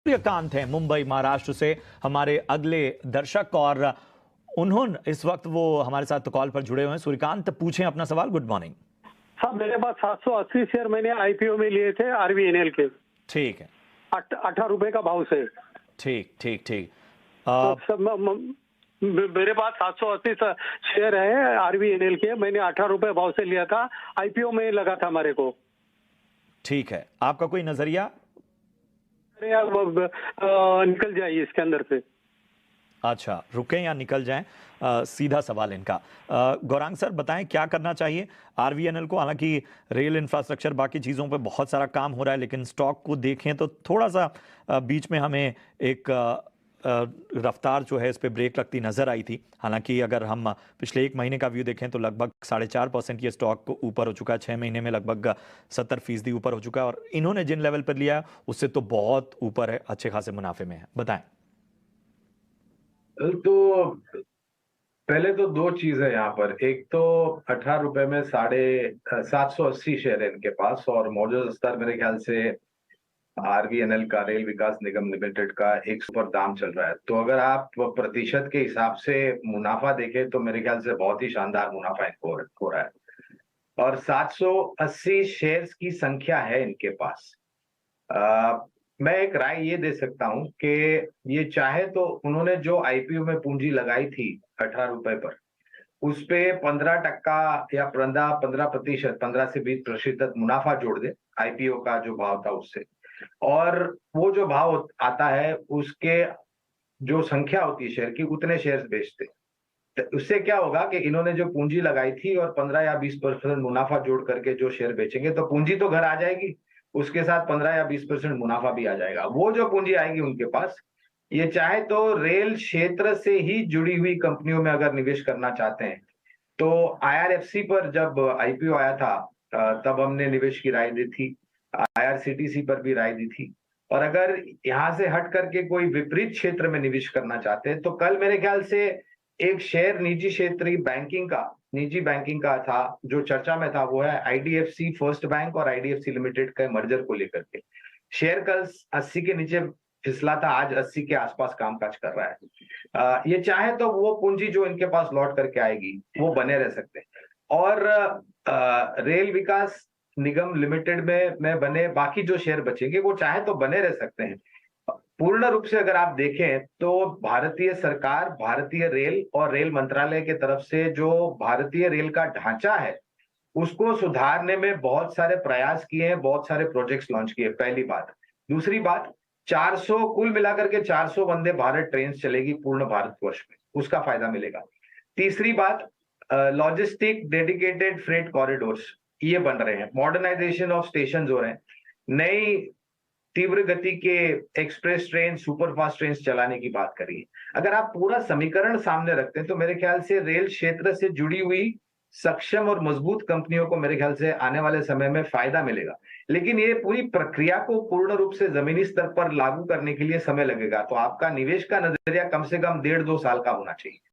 सूर्यकांत हैं मुंबई महाराष्ट्र से हमारे अगले दर्शक और उन्होंने इस वक्त वो हमारे साथ कॉल पर जुड़े हुए हैं। सूर्यकांत, पूछें अपना सवाल। Good morning. साहब, मेरे पास 780 शेयर मैंने आईपीओ में लिए थे आरवीएनएल के। ठीक है। 18 रुपए का भाव से। ठीक ठीक ठीक। तो सब मेरे पास 780 शेयर है आरवीएनएल के। मैंने 18 रुपए भाव से लिया था, आईपीओ में लगा था हमारे को। ठीक है, आपका कोई नजरिया? अरे यार, निकल जाइए इसके अंदर से। अच्छा, रुकें या निकल जाएं? सीधा सवाल इनका। गौरांग सर, बताएं क्या करना चाहिए आरवीएनएल को? हालांकि रेल इंफ्रास्ट्रक्चर बाकी चीज़ों पे बहुत सारा काम हो रहा है, लेकिन स्टॉक को देखें तो थोड़ा सा बीच में हमें एक रफ्तार जो है इस पे ब्रेक लगती नजर आई थी। हालांकि अगर हम पिछले एक महीने का व्यू देखें तो लगभग 4.5% ये स्टॉक को ऊपर हो चुका है। 6 महीने में लगभग 70% ऊपर हो चुका है, और इन्होंने जिन लेवल पर लिया उससे तो बहुत ऊपर है, अच्छे खासे मुनाफे में है। बताएं। तो पहले तो दो चीज है यहाँ पर। एक तो 18 रुपए में 780 शेयर है इनके पास, और मौजूदा स्तर मेरे ख्याल से आरवीएनएल का, रेल विकास निगम लिमिटेड का 100 पर दाम चल रहा है। तो अगर आप प्रतिशत के हिसाब से मुनाफा देखें तो मेरे ख्याल से बहुत ही शानदार मुनाफा इनको हो रहा है, और 780 शेयर्स की संख्या है इनके पास। मैं एक राय ये दे सकता हूं कि ये चाहे तो उन्होंने जो आईपीओ में पूंजी लगाई थी 18 रुपए पर, उस पे 15% या 15%, 15 से 20% मुनाफा जोड़ दे आईपीओ का जो भाव था उससे, और वो जो भाव आता है उसके जो संख्या होती है शेयर की, उतने शेयर बेचते। तो उससे क्या होगा कि इन्होंने जो पूंजी लगाई थी और 15 या 20% मुनाफा जोड़ करके जो शेयर बेचेंगे, तो पूंजी तो घर आ जाएगी, उसके साथ 15 या 20% मुनाफा भी आ जाएगा। वो जो पूंजी आएगी उनके पास, ये चाहे तो रेल क्षेत्र से ही जुड़ी हुई कंपनियों में अगर निवेश करना चाहते हैं तो आईआरएफसी पर जब आईपीओ आया था तब हमने निवेश की राय दी थी, आईआरसीटीसी पर भी राय दी थी। और अगर यहां से हट करके कोई विपरीत क्षेत्र में निवेश करना चाहते हैं तो कल मेरे ख्याल से एक शेयर निजी बैंकिंग का था जो चर्चा में था, वो है आईडीएफसी फर्स्ट बैंक और आईडीएफसी लिमिटेड के मर्जर को लेकर के। शेयर कल 80 के नीचे फिसला था, आज 80 के आसपास कामकाज कर रहा है। ये चाहे तो वो पूंजी जो इनके पास लौट करके आएगी वो बने रह सकते हैं, और रेल विकास निगम लिमिटेड में बने बाकी जो शेयर बचेंगे वो चाहे तो बने रह सकते हैं। पूर्ण रूप से अगर आप देखें तो भारतीय सरकार, भारतीय रेल और रेल मंत्रालय के तरफ से जो भारतीय रेल का ढांचा है उसको सुधारने में बहुत सारे प्रयास किए हैं, बहुत सारे प्रोजेक्ट्स लॉन्च किए। पहली बात। दूसरी बात, 400 कुल मिलाकर के 400 वंदे भारत ट्रेन चलेगी पूर्ण भारतवर्ष में, उसका फायदा मिलेगा। तीसरी बात, लॉजिस्टिक डेडिकेटेड फ्रेट कॉरिडोर्स ये बन रहे हैं, मॉडर्नाइजेशन ऑफ स्टेशन हो रहे हैं, नई तीव्र गति के एक्सप्रेस ट्रेन, सुपरफास्ट ट्रेन चलाने की बात करिए। अगर आप पूरा समीकरण सामने रखते हैं तो मेरे ख्याल से रेल क्षेत्र से जुड़ी हुई सक्षम और मजबूत कंपनियों को मेरे ख्याल से आने वाले समय में फायदा मिलेगा। लेकिन ये पूरी प्रक्रिया को पूर्ण रूप से जमीनी स्तर पर लागू करने के लिए समय लगेगा, तो आपका निवेश का नजरिया कम से कम 1.5-2 साल का होना चाहिए।